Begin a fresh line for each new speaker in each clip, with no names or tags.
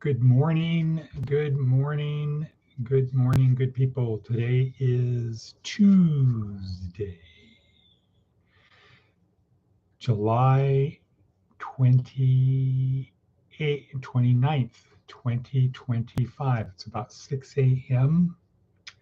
Good morning, good morning, good morning, good people. Today is Tuesday, July 29th, 2025. It's about 6 a.m.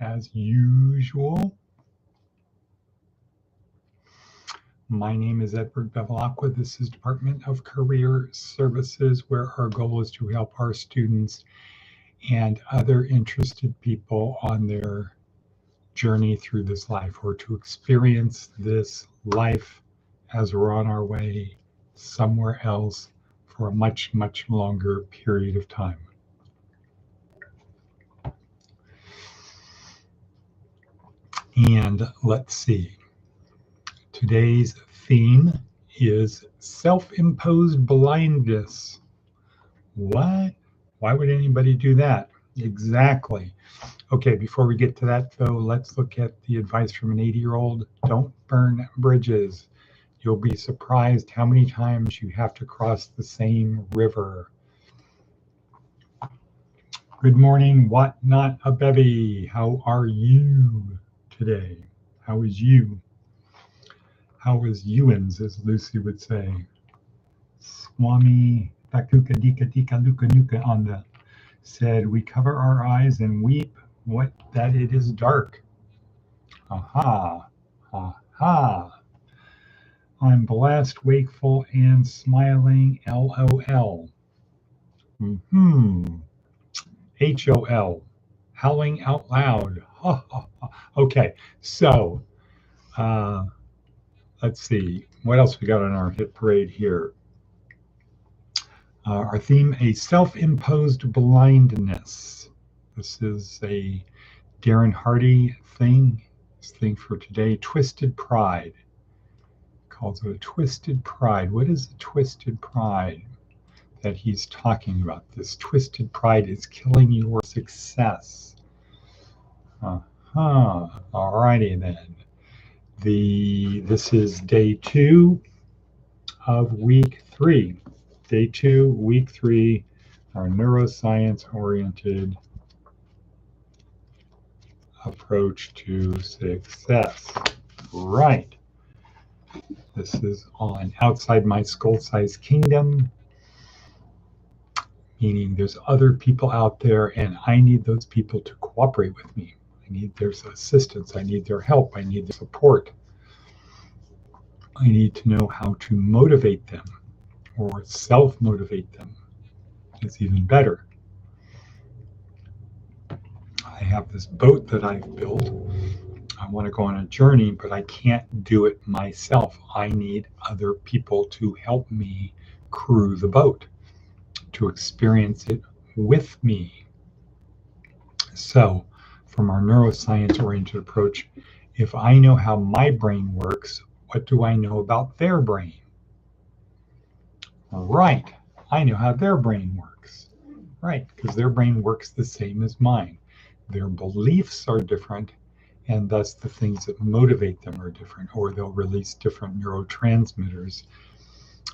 as usual. My name is Edward Bevilacqua. This is Department of Career Services, where our goal is to help our students and other interested people on their journey through this life, or to experience this life as we're on our way somewhere else for a much, much longer period of time. And let's see. Today's theme is self-imposed blindness. What? Why would anybody do that? Exactly. Okay, before we get to that, though, let's look at the advice from an 80-year-old. Don't burn bridges. You'll be surprised how many times you have to cross the same river. Good morning, what not a bevy. How are you today? How is you? How is Ewans, as Lucy would say? Swami Pakuka Dika Dika Luka Nuka on the said, we cover our eyes and weep what that it is dark. Aha, aha. I'm blessed, wakeful, and smiling, LOL. HOL, howling out loud. Okay, so let's see. What else we got on our hit parade here? Our theme, a self-imposed blindness. This is a Darren Hardy thing. This thing for today, twisted pride. Calls it a twisted pride. What is the twisted pride that he's talking about? This twisted pride is killing your success. Alrighty then. This is day 2 of week 3. Day 2, week 3, our neuroscience-oriented approach to success. Right. This is on outside my skull-sized kingdom, meaning there's other people out there and I need those people to cooperate with me. I need their assistance. I need their help. I need their support. I need to know how to motivate them, or self-motivate them. It's even better. I have this boat that I've built. I want to go on a journey, but I can't do it myself. I need other people to help me crew the boat, to experience it with me. So, from our neuroscience-oriented approach, if I know how my brain works, what do I know about their brain? Right, I know how their brain works. Right, because their brain works the same as mine. Their beliefs are different, and thus the things that motivate them are different, or they'll release different neurotransmitters.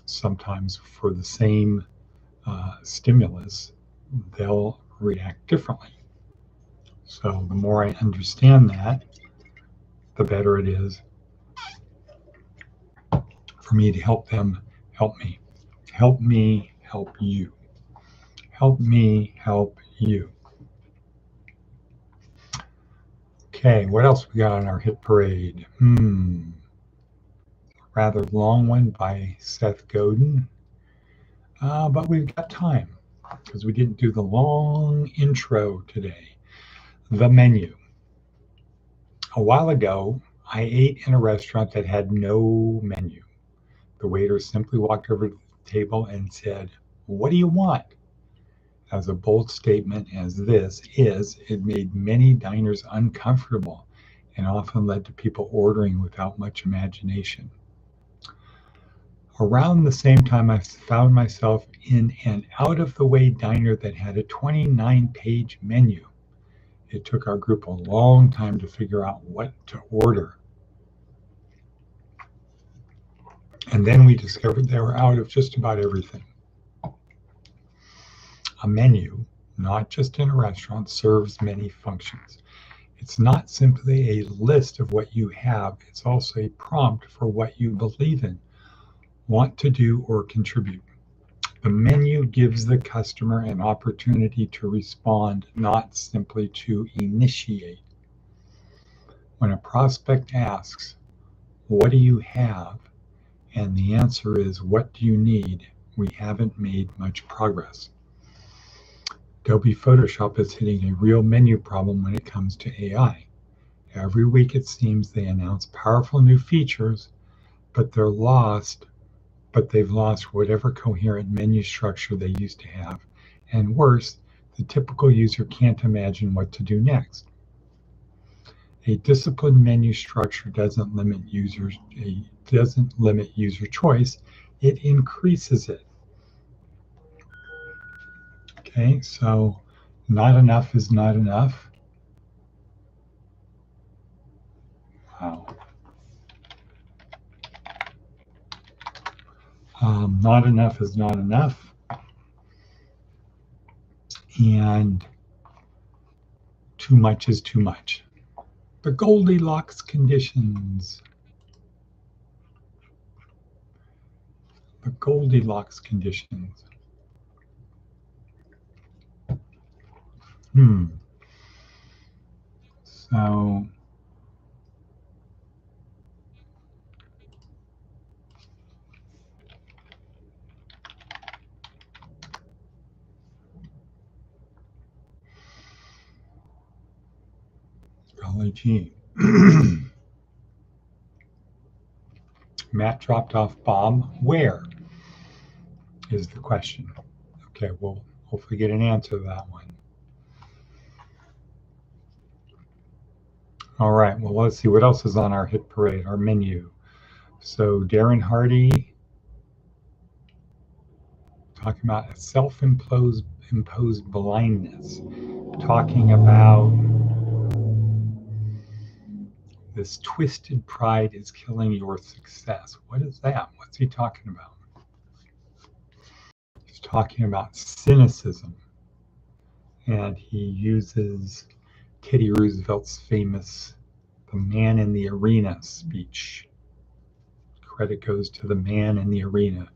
Sometimes for the same stimulus, they'll react differently. So the more I understand that, the better it is for me to help them help me. Help me help you. Help me help you. Okay, what else we got on our hit parade? Rather long one by Seth Godin. But we've got time because we didn't do the long intro today. The menu. A while ago, I ate in a restaurant that had no menu. The waiter simply walked over to the table and said, "What do you want?" As a bold statement as this is, it made many diners uncomfortable and often led to people ordering without much imagination. Around the same time, I found myself in an out-of-the-way diner that had a 29-page menu. It took our group a long time to figure out what to order. And then we discovered they were out of just about everything. A menu, not just in a restaurant, serves many functions. It's not simply a list of what you have, it's also a prompt for what you believe in, want to do, or contribute. The menu gives the customer an opportunity to respond, not simply to initiate. When a prospect asks, "What do you have?" and the answer is, "What do you need?" we haven't made much progress. Adobe Photoshop is hitting a real menu problem when it comes to AI. Every week it seems they announce powerful new features, but they've lost whatever coherent menu structure they used to have. And worse, the typical user can't imagine what to do next. A disciplined menu structure doesn't limit user choice, it increases it. Okay, so not enough is not enough. Wow. Not enough is not enough. And too much is too much. The Goldilocks conditions. The Goldilocks conditions. So golly gee. Matt dropped off Bob. Where is the question? Okay, we'll hopefully get an answer to that one. All right, well, let's see what else is on our hit parade, our menu. So Darren Hardy talking about a self-imposed blindness, talking about this twisted pride is killing your success. What is that? What's he talking about? He's talking about cynicism, and he uses Teddy Roosevelt's famous "The Man in the Arena" speech. Credit goes to the man in the arena,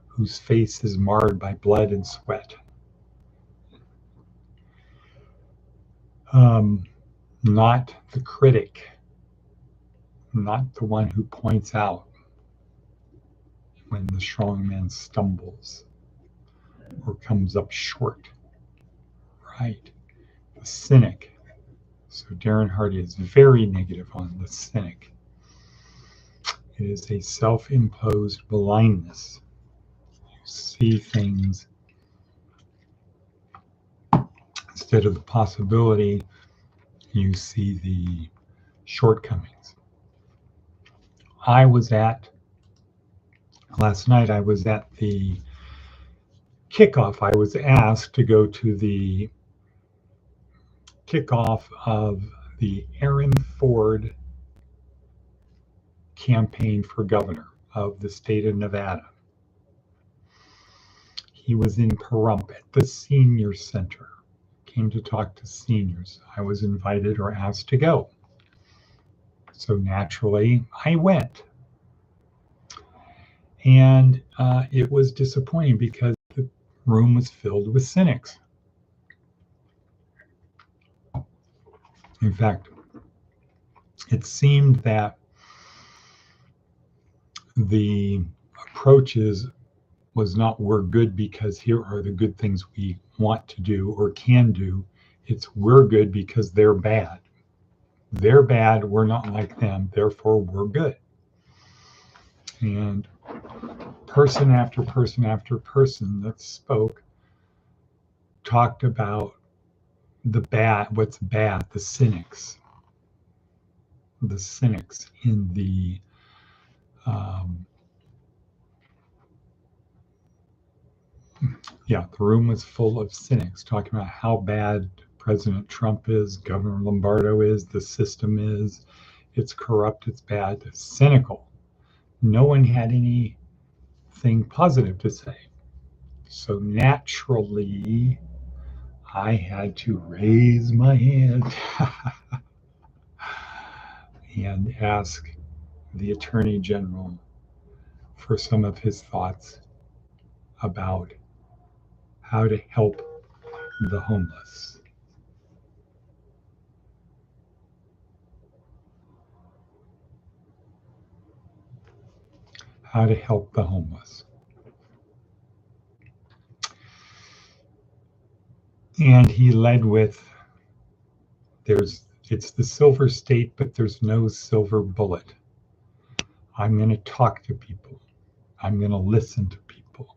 whose face is marred by blood and sweat. Not the critic, not the one who points out when the strong man stumbles or comes up short. Right? The cynic. So Darren Hardy is very negative on the cynic. It is a self-imposed blindness. You see things instead of the possibility, you see the shortcomings. Last night I was at the kickoff. I was asked to go to the kickoff of the Aaron Ford campaign for governor of the state of Nevada. He was in Pahrump at the senior center, came to talk to seniors. I was invited or asked to go. So naturally, I went. And it was disappointing because the room was filled with cynics. In fact, it seemed that the approach was not "we're good because here are the good things we want to do or can do." It's "we're good because they're bad. They're bad, we're not like them, therefore we're good." And person after person after person that spoke talked about the bad, what's bad, the cynics in the the room was full of cynics talking about how bad President Trump is, Governor Lombardo is, the system is, it's corrupt, it's bad, cynical. No one had anything positive to say. So naturally, I had to raise my hand and ask the Attorney General for some of his thoughts about how to help the homeless. How to help the homeless. And he led with, it's the silver state, but there's no silver bullet. I'm going to talk to people. I'm going to listen to people.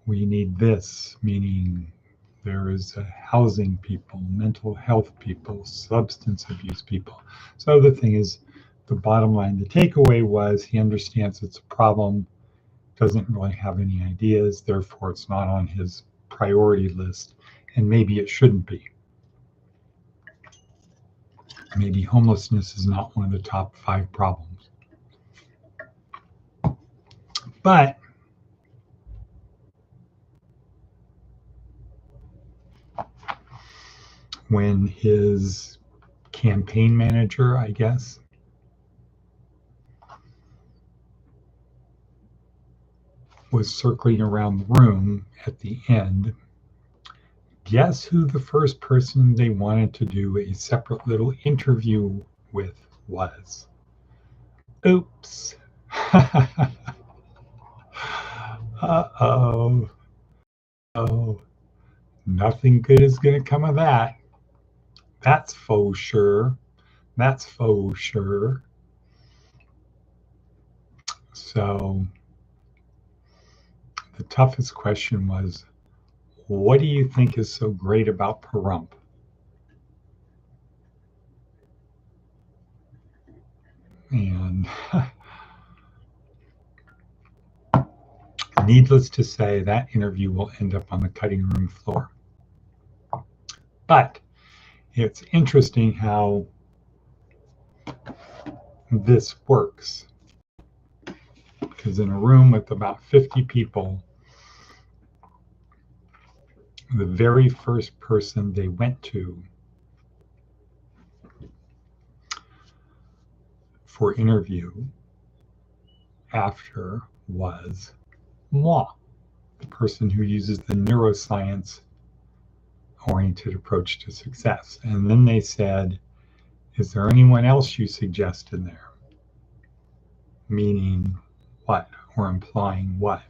We need this, meaning there is housing people, mental health people, substance abuse people. So the thing is, the bottom line, the takeaway was he understands it's a problem, doesn't really have any ideas, therefore it's not on his priority list, and maybe it shouldn't be. Maybe homelessness is not one of the top 5 problems. But when his campaign manager, I guess, was circling around the room at the end, guess who the first person they wanted to do a separate little interview with was? Oops. Uh-oh. Oh, nothing good is going to come of that. That's faux sure. That's faux sure. So the toughest question was, what do you think is so great about Pahrump? And needless to say, that interview will end up on the cutting room floor. But it's interesting how this works. Because in a room with about 50 people, the very first person they went to for interview after was moi, the person who uses the neuroscience oriented approach to success. And then they said, is there anyone else you suggest in there? Meaning what? Or implying what?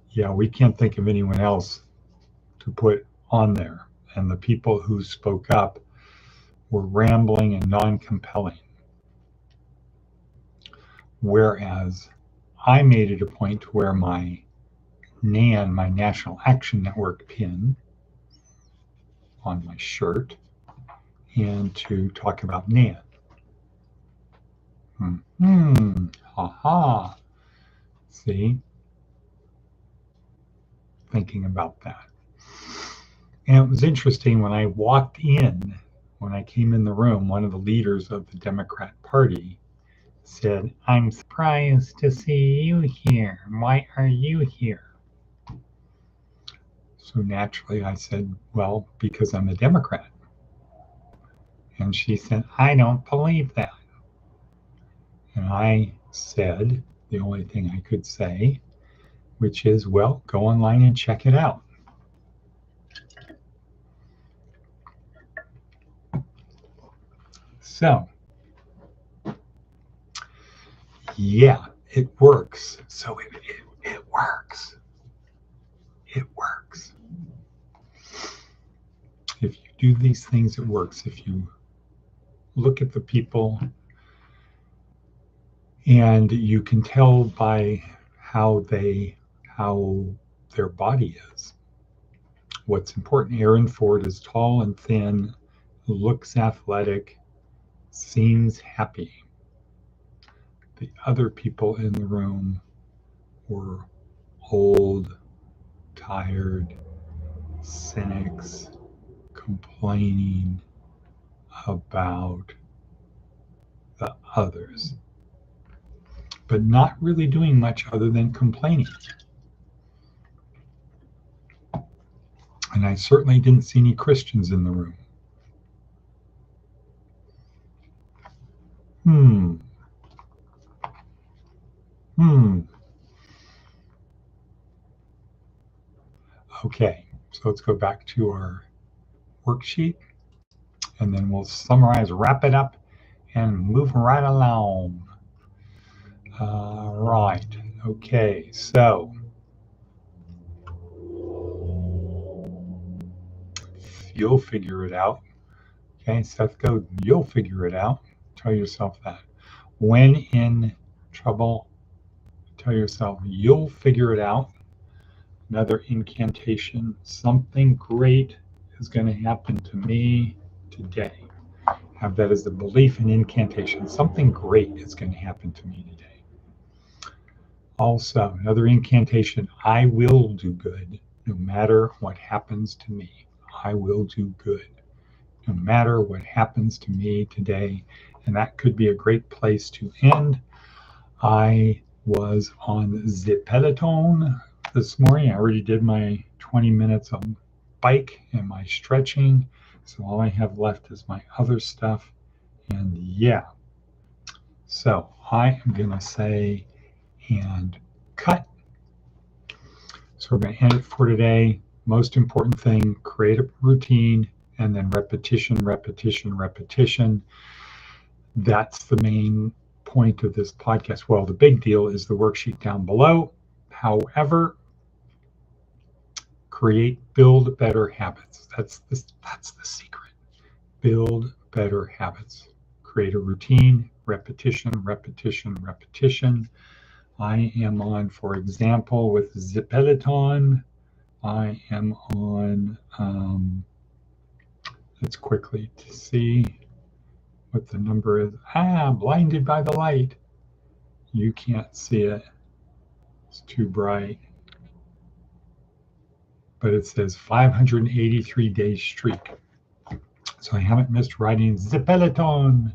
Yeah, we can't think of anyone else to put on there. And the people who spoke up were rambling and non-compelling. Whereas I made it a point to wear my NAN, my National Action Network pin on my shirt and to talk about NAN. Ha. See? Thinking about that. And it was interesting when I walked in, when I came in the room, one of the leaders of the Democrat Party said, I'm surprised to see you here. Why are you here? So naturally I said, well, because I'm a Democrat. And she said, I don't believe that. And I said the only thing I could say, which is, well, go online and check it out. So, yeah, it works. So it works. It works. If you do these things, it works. If you look at the people and you can tell by how their body is. What's important, Aaron Ford is tall and thin, looks athletic, seems happy. The other people in the room were old, tired, cynics, complaining about the others, but not really doing much other than complaining. And I certainly didn't see any Christians in the room. Hmm. Okay, so let's go back to our worksheet, and then we'll summarize, wrap it up, and move right along. Right. Okay, so you'll figure it out. Okay, Seth Godin, you'll figure it out. Tell yourself that. When in trouble, tell yourself you'll figure it out. Another incantation. Something great is going to happen to me today. Have that as the belief in incantation. Something great is going to happen to me today. Also, another incantation. I will do good no matter what happens to me. I will do good no matter what happens to me today. And that could be a great place to end. I was on the Peloton this morning. I already did my 20 minutes of bike and my stretching. So all I have left is my other stuff. And yeah, so I am going to say and cut. So we're going to end it for today. Most important thing, create a routine and then repetition, repetition, repetition. That's the main point of this podcast. Well, the big deal is the worksheet down below. However, build better habits. That's the secret. Build better habits. Create a routine, repetition, repetition, repetition. I am on, for example, with the Peloton. I am on, let's quickly see what the number is. Blinded by the light. You can't see it. It's too bright. But it says 583 days streak. So I haven't missed riding the Peloton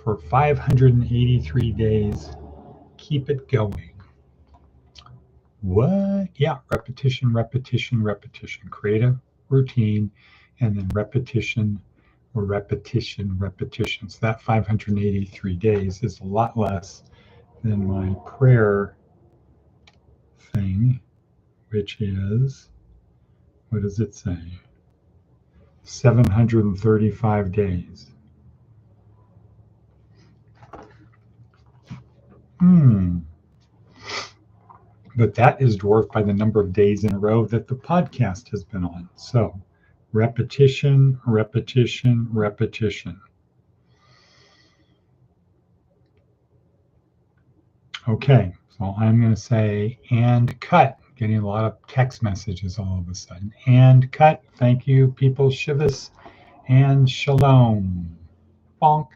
for 583 days. Keep it going. What? Yeah, repetition, repetition, repetition. Create a routine and then repetition or repetition, repetition. So that 583 days is a lot less than my prayer thing, which is, what does it say? 735 days. But that is dwarfed by the number of days in a row that the podcast has been on. So repetition, repetition, repetition. Okay, so I'm going to say and cut. Getting a lot of text messages all of a sudden. And cut. Thank you, people. Shivas and shalom. Bonk.